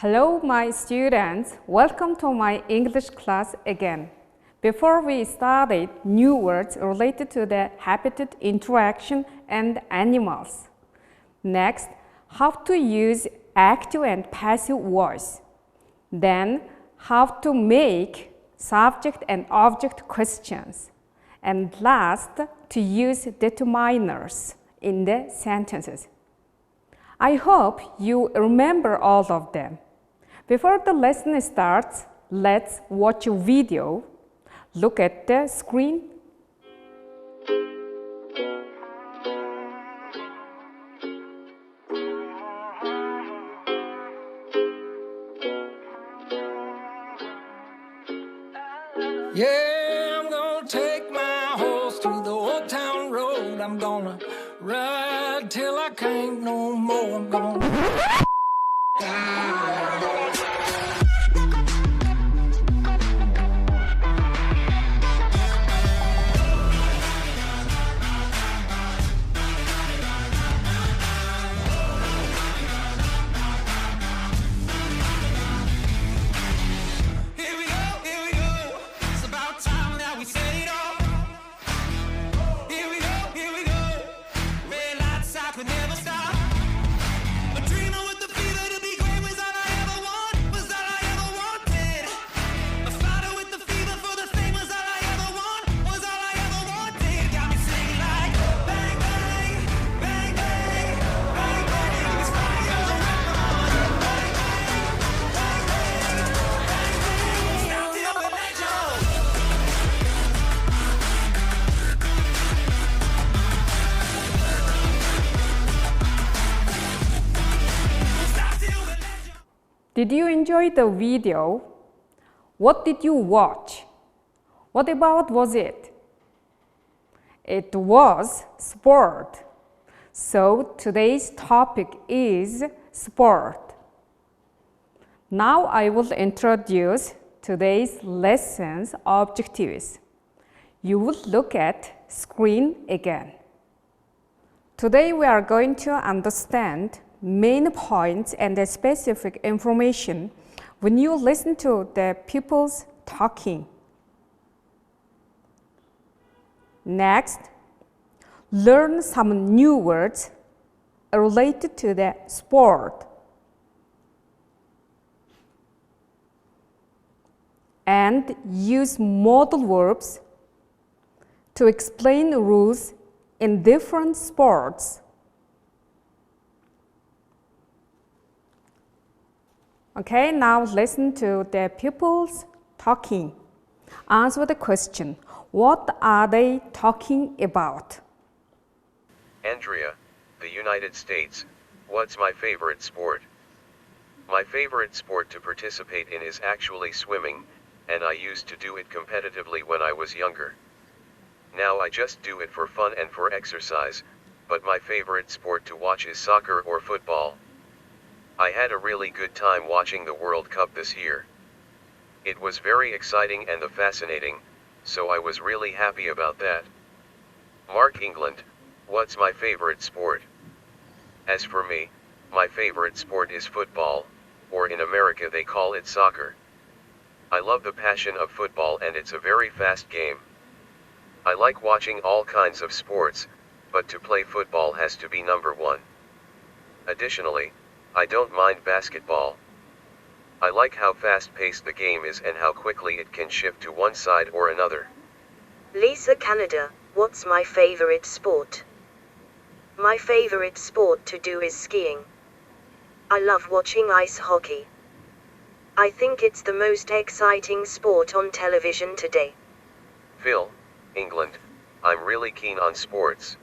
Hello, my students. Welcome to my English class again. Before we started new words related to the habitat, interaction, and animals. Next, how to use active and passive voice. Then, how to make subject and object questions. And last, to use determiners in the sentences. I hope you remember all of them. Before the lesson starts, let's watch a video. Look at the screen. Yeah, I'm gonna take my horse to the old town road. I'm gonna ride till I can't no more. I'm gonna Did you enjoy the video? What did you watch? What about was it? It was sport. So today's topic is sport. Now I will introduce today's lesson's objectives. You will look at screen again. Today we are going to understand main points and the specific information when you listen to the pupils talking. Next, learn some new words related to the sport. And use modal verbs to explain rules in different sports. Okay, now listen to the pupils talking. Answer the question. What are they talking about? Andrea, the United States, what's my favorite sport? My favorite sport to participate in is actually swimming, and I used to do it competitively when I was younger. Now I just do it for fun and for exercise, but my favorite sport to watch is soccer or football. I had a really good time watching the World Cup this year. It was very exciting and fascinating, so I was really happy about that. Mark England, what's my favorite sport? As for me, my favorite sport is football, or in America they call it soccer. I love the passion of football and it's a very fast game. I like watching all kinds of sports, but to play football has to be number one. Additionally, I don't mind basketball. I like how fast-paced the game is and how quickly it can shift to one side or another. Lisa Canada, what's my favorite sport? My favorite sport to do is skiing. I love watching ice hockey. I think it's the most exciting sport on television today. Phil, England, I'm really keen on sports.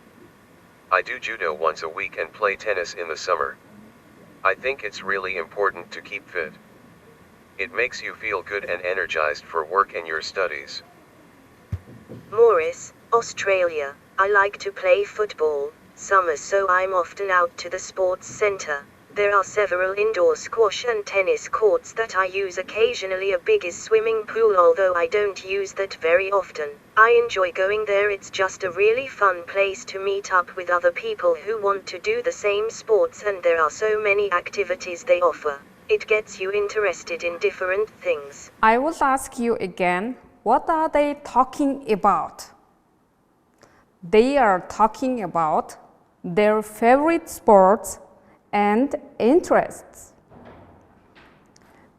I do judo once a week and play tennis in the summer. I think it's really important to keep fit. It makes you feel good and energized for work and your studies. Morris, Australia, I like to play football, summer so I'm often out to the sports centre. There are several indoor squash and tennis courts that I use occasionally. A big swimming pool, although I don't use that very often. I enjoy going there. It's just a really fun place to meet up with other people who want to do the same sports, and there are so many activities they offer. It gets you interested in different things. I will ask you again, what are they talking about? They are talking about their favorite sports and interests.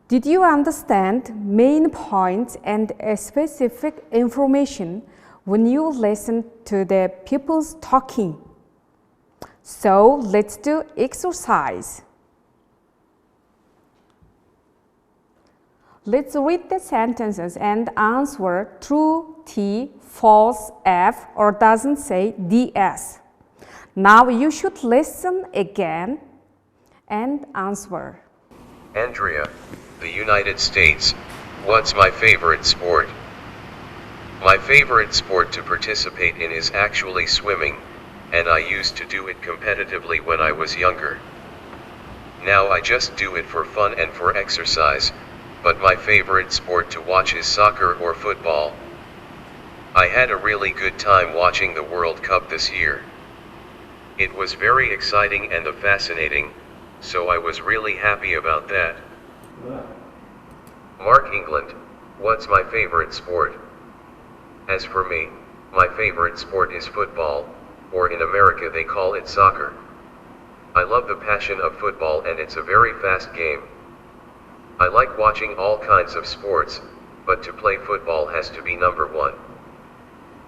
Did you understand main points and specific information when you listen to the people's talking? So let's do exercise. Let's read the sentences and answer true T, false F, or doesn't say DS. Now you should listen again and answer. Andrea, the United States, what's my favorite sport? My favorite sport to participate in is actually swimming, and I used to do it competitively when I was younger. Now I just do it for fun and for exercise, but my favorite sport to watch is soccer or football. I had a really good time watching the World Cup this year. It was very exciting and fascinating, so I was really happy about that. Mark England, what's my favorite sport? As for me, my favorite sport is football, or in America they call it soccer. I love the passion of football and it's a very fast game. I like watching all kinds of sports, but to play football has to be number one.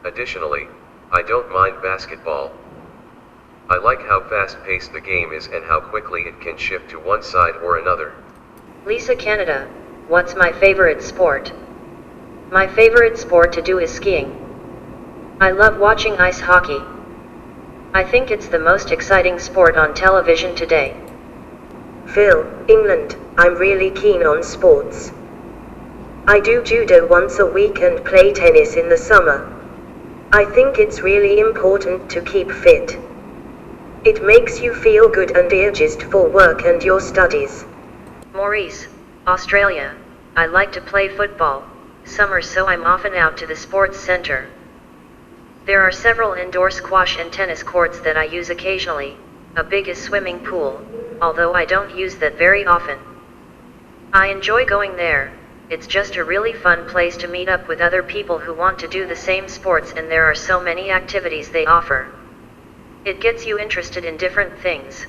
Additionally, I don't mind basketball. I like how fast-paced the game is and how quickly it can shift to one side or another. Lisa Canada, what's my favorite sport? My favorite sport to do is skiing. I love watching ice hockey. I think it's the most exciting sport on television today. Phil, England, I'm really keen on sports. I do judo once a week and play tennis in the summer. I think it's really important to keep fit. It makes you feel good and energized for work and your studies. Maurice, Australia, I like to play football, summer so I'm often out to the sports center. There are several indoor squash and tennis courts that I use occasionally, a big swimming pool, although I don't use that very often. I enjoy going there, it's just a really fun place to meet up with other people who want to do the same sports and there are so many activities they offer. It gets you interested in different things.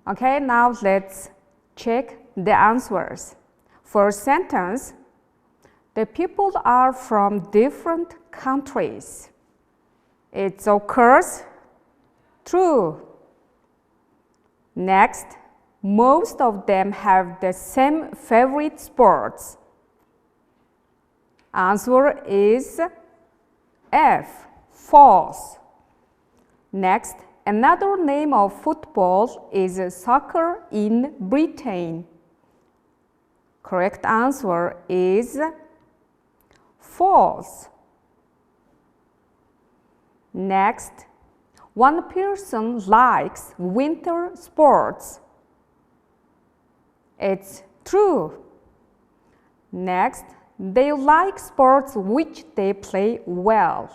Okay, now let's check the answers. First sentence, the people are from different countries. It occurs true. Next, most of them have the same favorite sports. Answer is F, false. Next, another name of football is soccer in Britain. Correct answer is false. Next, one person likes winter sports. It's true. Next, they like sports which they play well.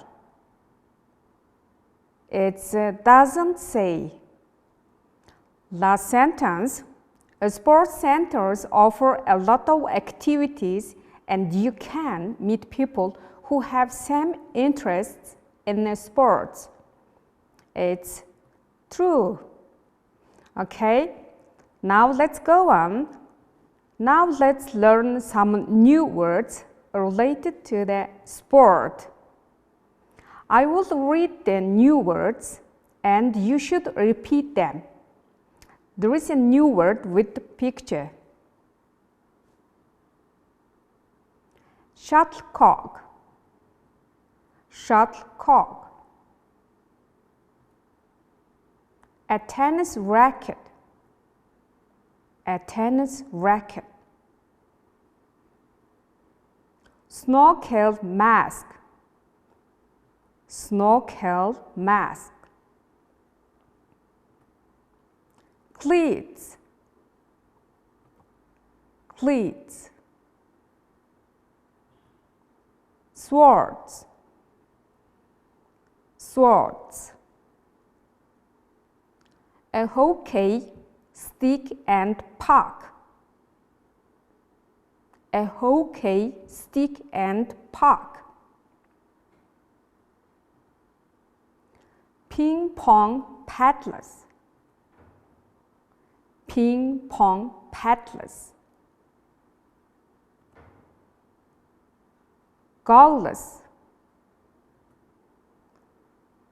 It doesn't say. Last sentence, sports centers offer a lot of activities and you can meet people who have same interests in sports. It's true. Okay, now let's go on. Now let's learn some new words related to the sport. I will read the new words and you should repeat them. There is a new word with the picture. Shuttlecock. Shuttlecock. A tennis racket. A tennis racket. Snorkel mask. Snorkel mask. Cleats. Cleats. Swords. Swords. A hockey stick and puck. a hockey stick and puck. Ping pong paddlers. Ping pong paddlers. Goggles.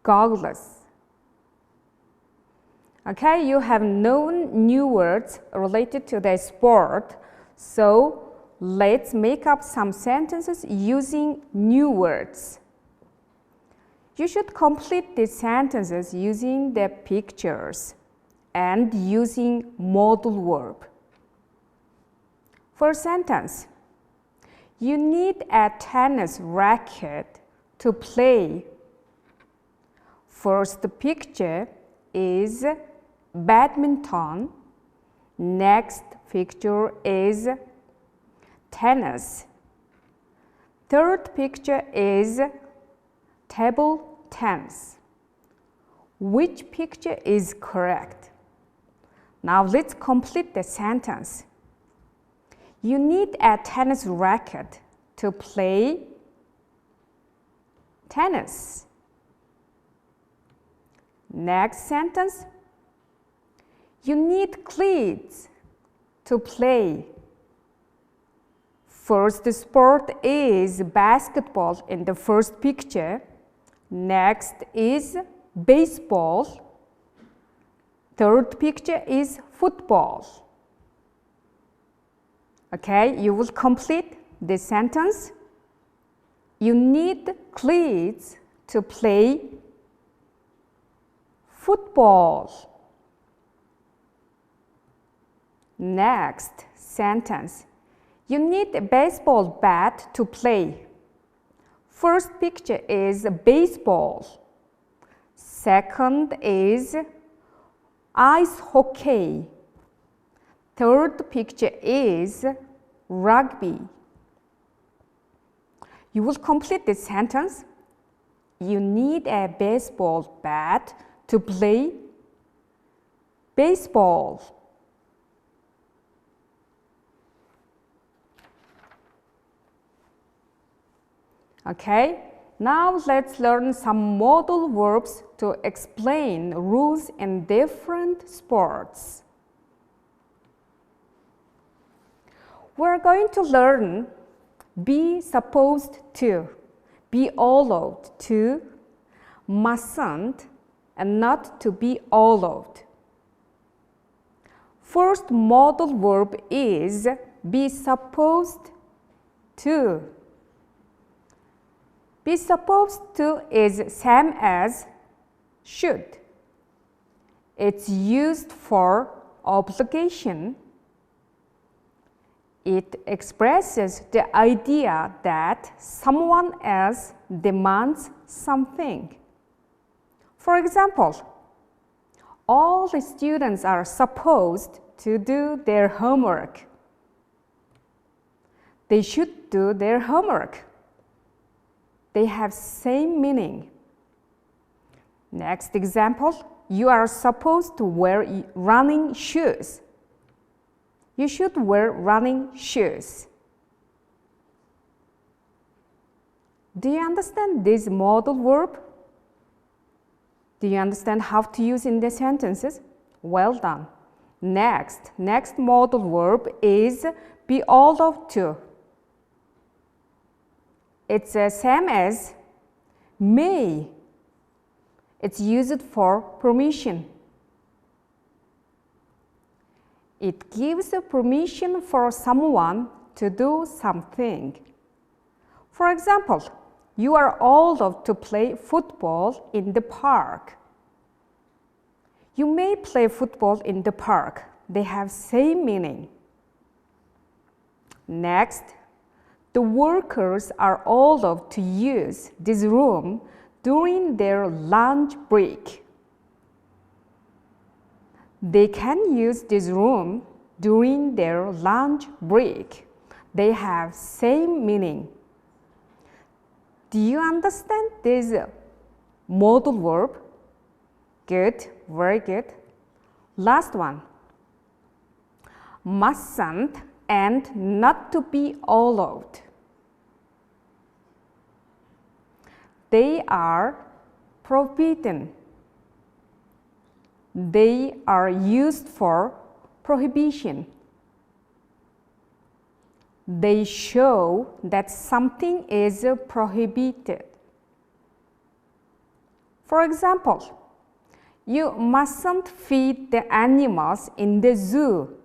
Goggles. Okay, you have known new words related to the sport, so let's make up some sentences using new words. You should complete these sentences using the pictures and using modal verb. First sentence, you need a tennis racket to play. First picture is badminton. Next picture is tennis. Third picture is table tennis. Which picture is correct? Now let's complete the sentence. You need a tennis racket to play tennis. Next sentence. You need cleats to play. First sport is basketball in the first picture. Next is baseball. Third picture is football. Okay, you will complete this sentence. You need cleats to play football. Next sentence. You need a baseball bat to play. First picture is baseball. Second is ice hockey. Third picture is rugby. You will complete this sentence. You need a baseball bat to play baseball. Okay, now let's learn some modal verbs to explain rules in different sports. We're going to learn be supposed to, be allowed to, mustn't, and not to be allowed. First modal verb is be supposed to. Be supposed to is same as should. It's used for obligation. It expresses the idea that someone else demands something. For example, all the students are supposed to do their homework. They should do their homework. They have same meaning. Next example, you are supposed to wear running shoes. You should wear running shoes. Do you understand this modal verb? Do you understand how to use in the sentences? Well done. Next modal verb is be allowed to. It's the same as may. It's used for permission. It gives a permission for someone to do something. For example, you are allowed to play football in the park. You may play football in the park. They have same meaning. Next, the workers are allowed to use this room during their lunch break. They can use this room during their lunch break. They have same meaning. Do you understand this modal verb? Good, very good. Last one. Mustn't and not to be allowed. They are forbidden. They are used for prohibition. They show that something is prohibited. For example, you mustn't feed the animals in the zoo.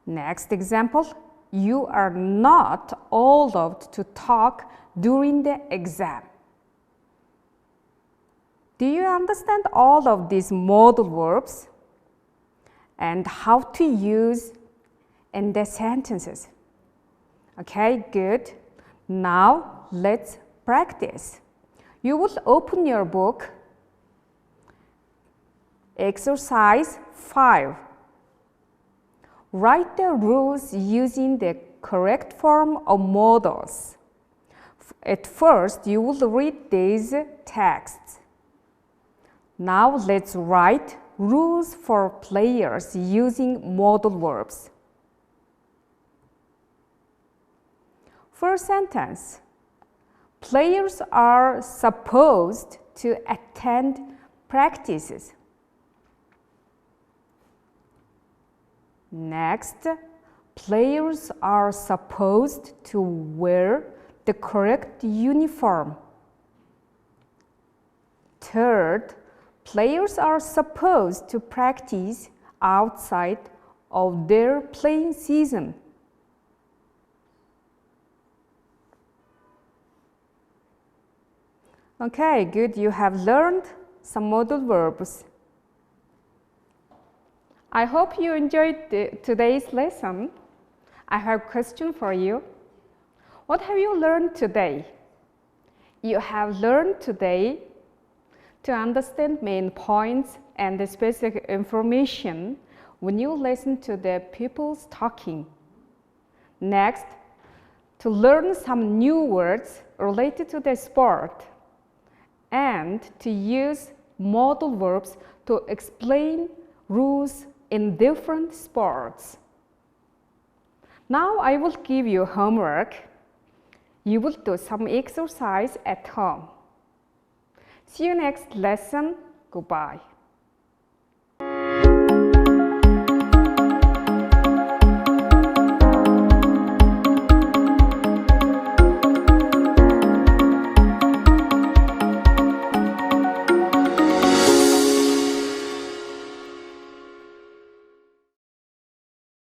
Next example, you are not allowed to talk during the exam. Do you understand all of these modal verbs and how to use in the sentences? Okay, good. Now let's practice. You will open your book, exercise 5. Write the rules using the correct form of modals. At first, you will read these texts. Now let's write rules for players using modal verbs. First sentence. Players are supposed to attend practices. Next, players are supposed to wear the correct uniform. Third, players are supposed to practice outside of their playing season. Okay, good. You have learned some modal verbs. I hope you enjoyed today's lesson. I have a question for you. What have you learned today? You have learned today to understand main points and the specific information when you listen to the people talking. Next, to learn some new words related to the sport and to use modal verbs to explain rules in different sports. Now I will give you homework. You will do some exercise at home. See you next lesson. Goodbye.